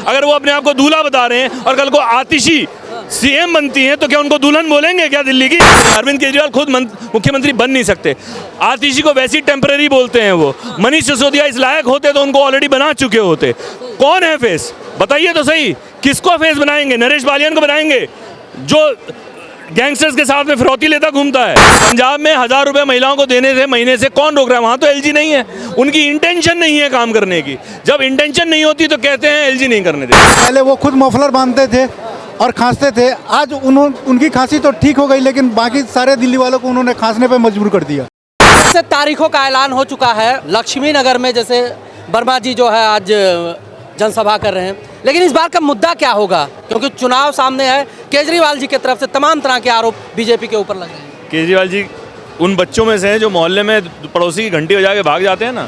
अगर वो अपने आप को दूल्हा बता रहे हैं और कल को आतिशी सीएम बनती हैं तो क्या उनको दुल्हन बोलेंगे क्या दिल्ली की? अरविंद केजरीवाल खुद मुख्यमंत्री बन नहीं सकते। आतिशी को वैसी टेम्पररी बोलते हैं वो। मनीष सिसोदिया इस लायक होते तो उनको ऑलरेडी बना चुके होते। कौन है फेस? बताइए तो सही, किसको फेस बनाएंगे? नरेश बालियान को बनाएंगे जो गैंगस्टर्स के साथ में फिरौती लेता घूमता है? पंजाब में 1000 रुपए महिलाओं को देने से महीने से कौन रोक रहा है? वहाँ तो एलजी नहीं है, उनकी इंटेंशन नहीं है काम करने की। जब इंटेंशन नहीं होती तो कहते हैं एलजी नहीं करने देते। पहले वो खुद मफलर बांधते थे और खांसते थे, आज उनकी खांसी तो ठीक हो गई, लेकिन बाकी सारे दिल्ली वालों को उन्होंने खांसने पे मजबूर कर दिया। जैसे तारीखों का ऐलान हो चुका है, लक्ष्मी नगर में जैसे वर्मा जी जो है आज जनसभा कर रहे हैं, लेकिन इस बार का मुद्दा क्या होगा? क्योंकि चुनाव सामने है, केजरीवाल जी की तरफ से तमाम तरह के आरोप बीजेपी के ऊपर लग रहे हैं। केजरीवाल जी उन बच्चों में से हैं जो मोहल्ले में पड़ोसी की घंटी बजा के भाग जाते हैं ना,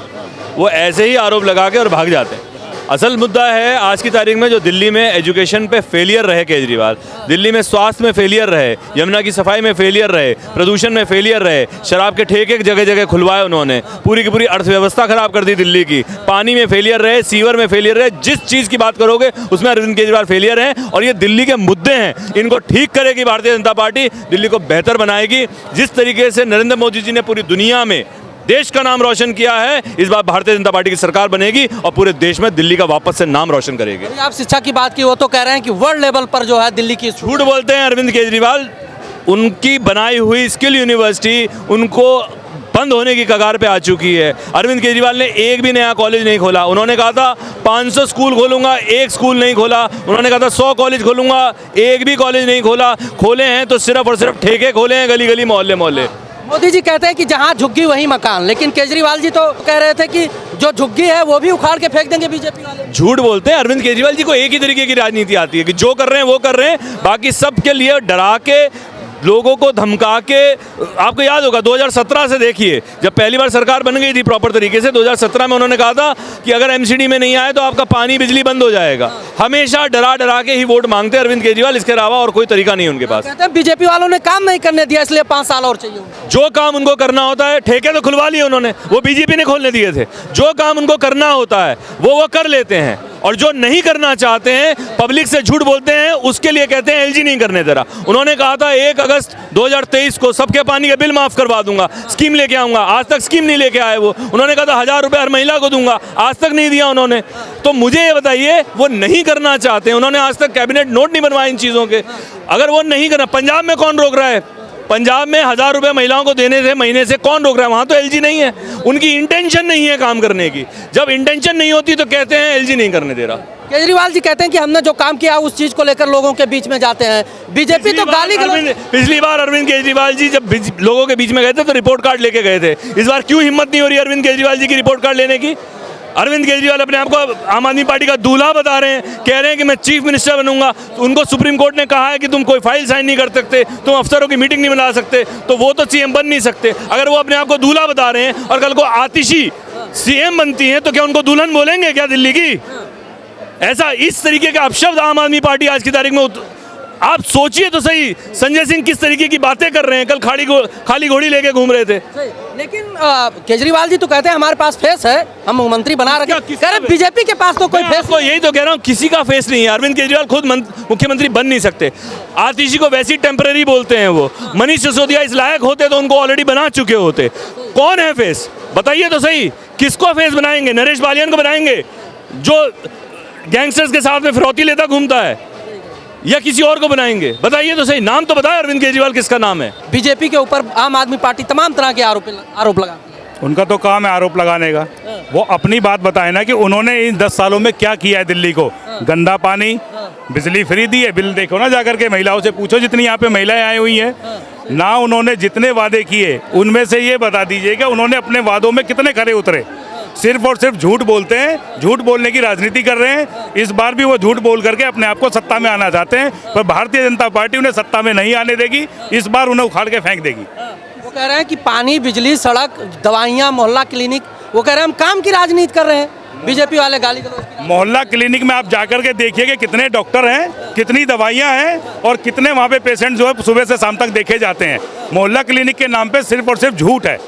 वो ऐसे ही आरोप लगा के और भाग जाते हैं। असल मुद्दा है आज की तारीख में जो दिल्ली में एजुकेशन पे फेलियर रहे केजरीवाल, दिल्ली में स्वास्थ्य में फेलियर रहे, यमुना की सफाई में फेलियर रहे, प्रदूषण में फेलियर रहे, शराब के ठेके जगह जगह खुलवाए उन्होंने, पूरी की पूरी अर्थव्यवस्था खराब कर दी दिल्ली की, पानी में फेलियर रहे, सीवर में फेलियर रहे, जिस चीज़ की बात करोगे उसमें अरविंद केजरीवाल फेलियर हैं। और ये दिल्ली के मुद्दे हैं, इनको ठीक करेगी भारतीय जनता पार्टी, दिल्ली को बेहतर बनाएगी। जिस तरीके से नरेंद्र मोदी जी ने पूरी दुनिया में देश का नाम रोशन किया है, इस बार भारतीय जनता पार्टी की सरकार बनेगी और पूरे देश में दिल्ली का वापस से नाम रोशन करेगी। आप शिक्षा की बात की, वो तो कह रहे हैं कि वर्ल्ड लेवल पर जो है दिल्ली की, झूठ बोलते हैं अरविंद केजरीवाल। उनकी बनाई हुई स्किल यूनिवर्सिटी उनको बंद होने की कगार पे आ चुकी है। अरविंद केजरीवाल ने एक भी नया कॉलेज नहीं खोला। उन्होंने कहा था 500 स्कूल खोलूंगा, एक स्कूल नहीं खोला। उन्होंने कहा था 100 कॉलेज खोलूंगा, एक भी कॉलेज नहीं खोला। खोले हैं तो सिर्फ और सिर्फ ठेके खोले हैं, गली गली मोहल्ले मोहल्ले। मोदी जी कहते हैं कि जहां झुग्गी वहीं मकान, लेकिन केजरीवाल जी तो कह रहे थे कि जो झुग्गी है वो भी उखाड़ के फेंक देंगे बीजेपी वाले। झूठ बोलते हैं। अरविंद केजरीवाल जी को एक ही तरीके की राजनीति आती है कि जो कर रहे हैं वो कर रहे हैं, बाकी सबके लिए डरा के, लोगों को धमका के। आपको याद होगा 2017 से देखिए, जब पहली बार सरकार बन गई थी प्रॉपर तरीके से, 2017 में उन्होंने कहा था कि अगर एमसीडी में नहीं आए तो आपका पानी बिजली बंद हो जाएगा। हमेशा डरा डरा के ही वोट मांगते हैं अरविंद केजरीवाल, इसके अलावा और कोई तरीका नहीं है उनके पास। कहते हैं बीजेपी वालों ने काम नहीं करने दिया, इसलिए 5 साल और चाहिए। जो काम उनको करना होता है, ठेके तो खुलवा लिए उन्होंने, वो बीजेपी ने खोलने दिए थे। जो काम उनको करना होता है वो कर लेते हैं, और जो नहीं करना चाहते हैं, पब्लिक से झूठ बोलते हैं, उसके लिए कहते हैं एलजी नहीं करने दे रहा। उन्होंने कहा था 1 अगस्त 2023 को सबके पानी के बिल माफ करवा दूंगा, स्कीम लेके आऊंगा। आज तक स्कीम नहीं लेके आए वो। उन्होंने कहा था 1000 रुपए हर महिला को दूंगा, आज तक नहीं दिया उन्होंने। तो मुझे ये बताइए, वो नहीं करना चाहते हैं, उन्होंने आज तक कैबिनेट नोट नहीं बनवाए इन चीज़ों के। अगर वो नहीं करना, पंजाब में कौन रोक रहा है? पंजाब में 1000 रुपए महिलाओं को देने से महीने से कौन रोक रहा है? वहाँ तो एलजी नहीं है, उनकी इंटेंशन नहीं है काम करने की। जब इंटेंशन नहीं होती तो कहते हैं एलजी नहीं करने दे रहा। केजरीवाल जी कहते हैं कि हमने जो काम किया उस चीज को लेकर लोगों के बीच में जाते हैं। बीजेपी तो गाली गलौज। पिछली बार अरविंद केजरीवाल जी जब लोगों के बीच में गए थे तो रिपोर्ट कार्ड लेके गए थे। इस बार क्यों हिम्मत नहीं हो रही अरविंद केजरीवाल जी की रिपोर्ट कार्ड लेने की? अरविंद केजरीवाल अपने आप को आम आदमी पार्टी का दूल्हा बता रहे हैं, कह रहे हैं कि मैं चीफ मिनिस्टर बनूंगा। उनको सुप्रीम कोर्ट ने कहा है कि तुम कोई फाइल साइन नहीं कर सकते, तुम अफसरों की मीटिंग नहीं बना सकते, तो वो तो सीएम बन नहीं सकते। अगर वो अपने आप को दूल्हा बता रहे हैं और कल को आतिशी सीएम बनती हैं तो क्या उनको दुल्हन बोलेंगे क्या दिल्ली की? ऐसा इस तरीके के अपशब्द आम आदमी पार्टी आज की तारीख में आप सोचिए तो सही। संजय सिंह किस तरीके की बातें कर रहे हैं, कल खाली घोड़ी लेके घूम रहे थे। लेकिन केजरीवाल जी तो कहते हैं हमारे पास फेस है, हम मंत्री बना रखे। कह रहे बीजेपी के पास तो कोई फेस। तो यही तो कह रहा हूँ, किसी का फेस नहीं है। अरविंद केजरीवाल खुद मुख्यमंत्री बन नहीं सकते। आतिशी को वैसी टेम्पररी बोलते हैं वो। मनीष सिसोदिया इस लायक होते तो उनको ऑलरेडी बना चुके होते। कौन है फेस? बताइए तो सही, किसको फेस बनाएंगे? नरेश बालियान को बनाएंगे जो गैंगस्टर्स के साथ में फिरौती लेता घूमता है, या किसी और को बनाएंगे? बताइए तो सही, नाम तो बताए अरविंद केजरीवाल किसका नाम है? बीजेपी के ऊपर आम आदमी पार्टी तमाम तरह के आरोप लगाती है। उनका तो काम है आरोप लगाने का। वो अपनी बात बताए ना कि उन्होंने इन 10 सालों में क्या किया है दिल्ली को। गंदा पानी, बिजली फ्री दी है, बिल देखो ना जाकर के, महिलाओं से पूछो जितनी यहाँ पे महिलाएं आई हुई हैं ना। उन्होंने जितने वादे किए उनमें से ये बता दीजिए कि उन्होंने अपने वादों में कितने खरे उतरे। सिर्फ और सिर्फ झूठ बोलते हैं, झूठ बोलने की राजनीति कर रहे हैं। इस बार भी वो झूठ बोल करके अपने आप को सत्ता में आना चाहते हैं, पर भारतीय जनता पार्टी उन्हें सत्ता में नहीं आने देगी। इस बार उन्हें उखाड़ के फेंक देगी। वो कह रहे हैं कि पानी, बिजली, सड़क, दवाइयाँ, मोहल्ला क्लिनिक, वो कह रहे हैं हम काम की राजनीति कर रहे हैं। बीजेपी वाले गाली गलौज। मोहल्ला क्लिनिक में आप जाकर के देखिए कि कितने डॉक्टर हैं, कितनी दवाइयाँ हैं और कितने वहाँ पे पेशेंट जो है सुबह से शाम तक देखे जाते हैं। मोहल्ला क्लिनिक के नाम पे सिर्फ और सिर्फ झूठ है,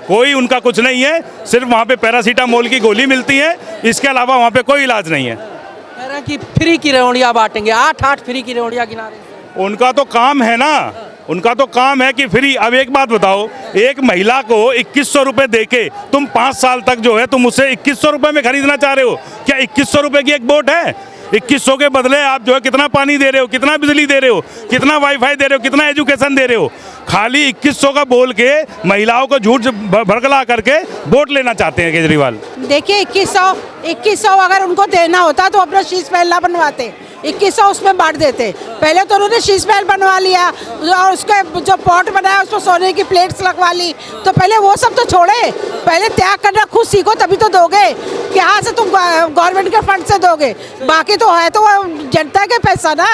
कोई उनका कुछ नहीं है। सिर्फ वहाँ पे पैरासीटामोल की गोली मिलती है, इसके अलावा वहाँ पे कोई इलाज नहीं है। कह रहे हैं हैं कि फ्री की रेवड़ियाँ बांटेंगे, 8 फ्री की रेवड़ियाँ गिना रहे हैं। उनका तो काम है ना, उनका तो काम है कि फ्री। अब एक बात बताओ, एक महिला को 2100 रुपए देके तुम 5 साल तक जो है तुम उसे 2100 रुपए में खरीदना चाह रहे हो? क्या 2100 रुपए की एक बोट है? 2100 के बदले आप जो है कितना पानी दे रहे हो, कितना बिजली दे रहे हो, कितना वाईफाई दे रहे हो, कितना एजुकेशन दे रहे हो? खाली 2100 का बोल के महिलाओं को झूठ भड़कला करके वोट लेना चाहते हैं केजरीवाल। देखिए 2100 अगर उनको देना होता तो अपना शीश महल ना बनवाते, 2100 उसमें बांट देते। पहले तो उन्होंने शीश महल बनवा लिया और उसके जो पॉट बनाया उसमें सोने की प्लेट्स लगवा ली, तो पहले वो सब तो छोड़े, पहले त्याग करना खुद सीखो तभी तो दोगे। कि यहाँ से तुम गवर्नमेंट के फंड से दोगे, बाकी तो है तो वो जनता के पैसा ना।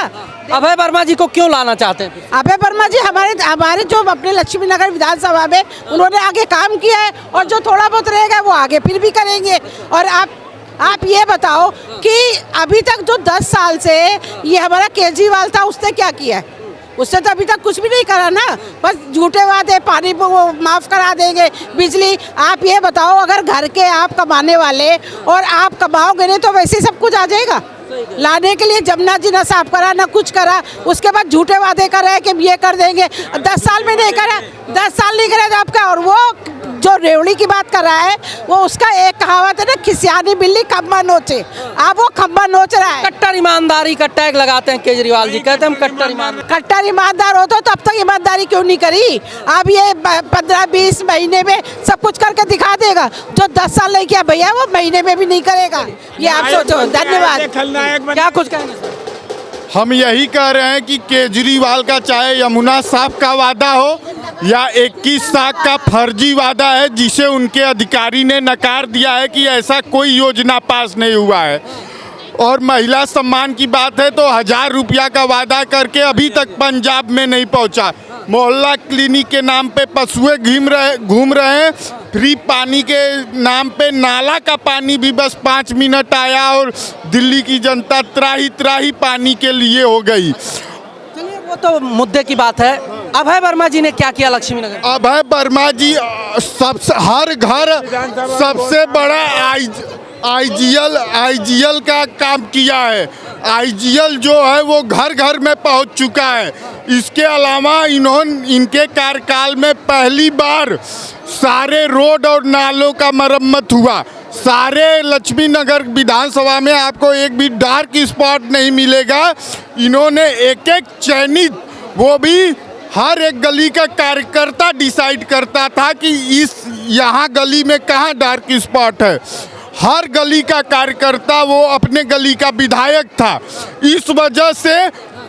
अभय वर्मा जी को क्यों लाना चाहते हैं? अभय वर्मा जी हमारे जो अपने लक्ष्मी नगर विधानसभा में उन्होंने आगे काम किया है और जो थोड़ा बहुत रहेगा वो आगे फिर भी करेंगे। और आप ये बताओ कि अभी तक जो 10 साल से ये हमारा केजरीवाल था उसने क्या किया है? उसने तो अभी तक कुछ भी नहीं करा ना, बस झूठे वादे, पानी वो माफ़ करा देंगे, बिजली। आप ये बताओ अगर घर के आप कमाने वाले और आप कमाओगे नहीं तो वैसे ही सब कुछ आ जाएगा। लाने के लिए जमुना जी ना साफ करा ना कुछ करा, उसके बाद झूठे वादे कर रहे हैं कि ये कर देंगे। 10 साल में नहीं करा, 10 साल नहीं करे तो आपका। और वो जो रेवड़ी की बात कर रहा है वो उसका एक कहावत है ना, खिसियानी बिल्ली खम्बा नोचे, अब वो खम्बा नोच रहा है। कट्टर ईमानदारी का टैग लगाते हैं केजरीवाल जी, कहते हैं हम कट्टर ईमानदार होता तो अब तक ईमानदारी क्यों नहीं करी? अब ये 15-20 महीने में सब कुछ करके दिखा देगा। जो 10 साल नहीं किया भैया वो महीने में भी नहीं करेगा। ये आप सोचो। धन्यवाद। क्या कुछ कहेंगे सर? हम यही कह रहे हैं कि केजरीवाल का चाहे यमुना साहब का वादा हो या 21 लाख का फर्जी वादा है जिसे उनके अधिकारी ने नकार दिया है कि ऐसा कोई योजना पास नहीं हुआ है। और महिला सम्मान की बात है तो 1000 रुपया का वादा करके अभी तक पंजाब में नहीं पहुंचा। मोहल्ला क्लिनिक के नाम पे पशुएं घूम रहे हैं। फ्री पानी के नाम पे नाला का पानी भी बस 5 मिनट आया और दिल्ली की जनता त्राही पानी के लिए हो गई। चलिए वो तो मुद्दे की बात है। अभय वर्मा जी ने क्या किया लक्ष्मी नगर? अभय वर्मा जी सबसे हर घर सबसे बड़ा आईजीएल का काम किया है। आईजीएल जो है वो घर घर में पहुंच चुका है। इसके अलावा इनके कार्यकाल में पहली बार सारे रोड और नालों का मरम्मत हुआ। सारे लक्ष्मी नगर विधानसभा में आपको एक भी डार्क स्पॉट नहीं मिलेगा। इन्होंने एक चयनित, वो भी हर एक गली का कार्यकर्ता डिसाइड करता था कि यहाँ गली में कहाँ डार्क स्पॉट है। हर गली का कार्यकर्ता वो अपने गली का विधायक था। इस वजह से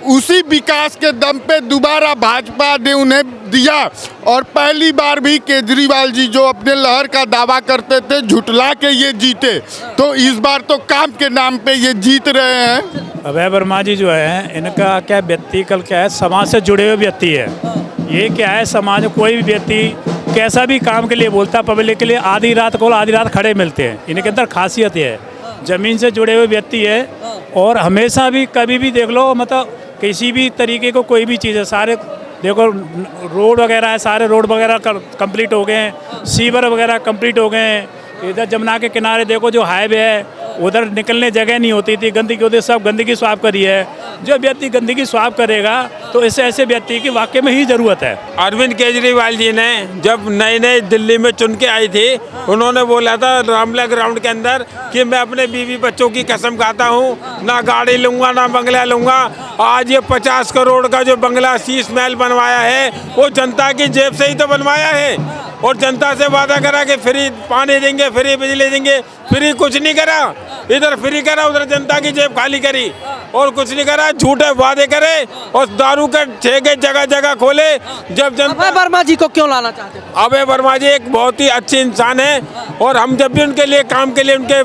उसी विकास के दम पे दोबारा भाजपा ने उन्हें दिया। और पहली बार भी केजरीवाल जी जो अपने लहर का दावा करते थे झुटला के ये जीते, तो इस बार तो काम के नाम पे ये जीत रहे हैं। अभय वर्मा जी जो है इनका क्या व्यक्ति कल क्या है, समाज से जुड़े हुए व्यक्ति है। ये क्या है, समाज में कोई भी व्यक्ति कैसा भी काम के लिए बोलता है पब्लिक के लिए, आधी रात को आधी रात खड़े मिलते हैं। इनके अंदर खासियत है, ज़मीन से जुड़े हुए व्यक्ति है। और हमेशा भी कभी भी देख लो, मतलब किसी भी तरीके को कोई भी चीज़ है, सारे देखो रोड वगैरह है, सारे रोड वगैरह कंप्लीट हो गए हैं, सीवर वगैरह कंप्लीट हो गए हैं। इधर जमुना के किनारे देखो जो हाईवे है उधर निकलने जगह नहीं होती थी, गंदगी होती, सब गंदगी साफ करी है। जो व्यक्ति गंदगी साफ करेगा तो ऐसे व्यक्ति की वाकई में ही ज़रूरत है। अरविंद केजरीवाल जी ने जब नए दिल्ली में चुन के आई थी, उन्होंने बोला था रामला ग्राउंड के अंदर कि मैं अपने बीवी बच्चों की कसम खाता हूँ, ना गाड़ी लूँगा ना बंगला लूँगा। आज ये 50 करोड़ का जो बंगला शीश महल बनवाया है वो जनता की जेब से ही तो बनवाया है। और जनता से वादा करा कि फ्री पानी देंगे, फ्री बिजली देंगे, फ्री कुछ नहीं करा। इधर फ्री करा, उधर जनता की जेब खाली करी और कुछ नहीं करा। झूठे वादे करे और दारू के ठेके जगह जगह खोले। जब जनता अभय वर्मा जी को क्यों लाना चाहते हैं? अभय वर्मा जी एक बहुत ही अच्छे इंसान है और हम जब भी उनके लिए काम के लिए उनके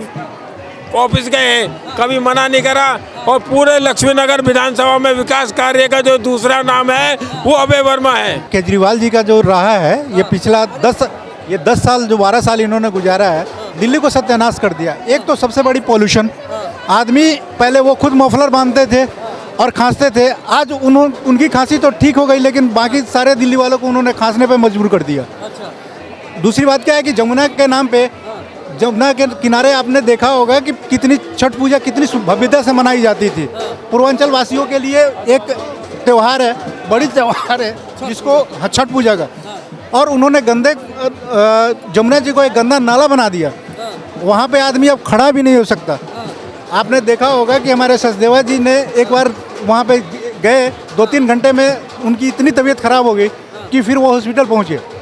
ऑफिस गए हैं कभी मना नहीं करा। और पूरे लक्ष्मी नगर विधानसभा में विकास कार्य का जो दूसरा नाम है वो अभय वर्मा है। केजरीवाल जी का जो रहा है ये पिछला 10 साल जो 12 साल इन्होंने गुजारा है, दिल्ली को सत्यानाश कर दिया। एक तो सबसे बड़ी पॉल्यूशन, आदमी पहले वो खुद मफलर बांधते थे और खांसते थे, आज उनकी खांसी तो ठीक हो गई लेकिन बाकी सारे दिल्ली वालों को उन्होंने खांसने पे मजबूर कर दिया। दूसरी बात क्या है कि जमुना के नाम पे जमुना के किनारे आपने देखा होगा कि कितनी छठ पूजा कितनी भव्यता से मनाई जाती थी। पूर्वांचल वासियों के लिए एक त्यौहार है, बड़ी त्यौहार है जिसको छठ पूजा का। और उन्होंने गंदे जमुना जी को एक गंदा नाला बना दिया, वहाँ पे आदमी अब खड़ा भी नहीं हो सकता। आपने देखा होगा कि हमारे सचदेवा जी ने एक बार वहाँ पे गए, 2-3 घंटे में उनकी इतनी तबीयत खराब हो गई कि फिर वो हॉस्पिटल पहुँचे।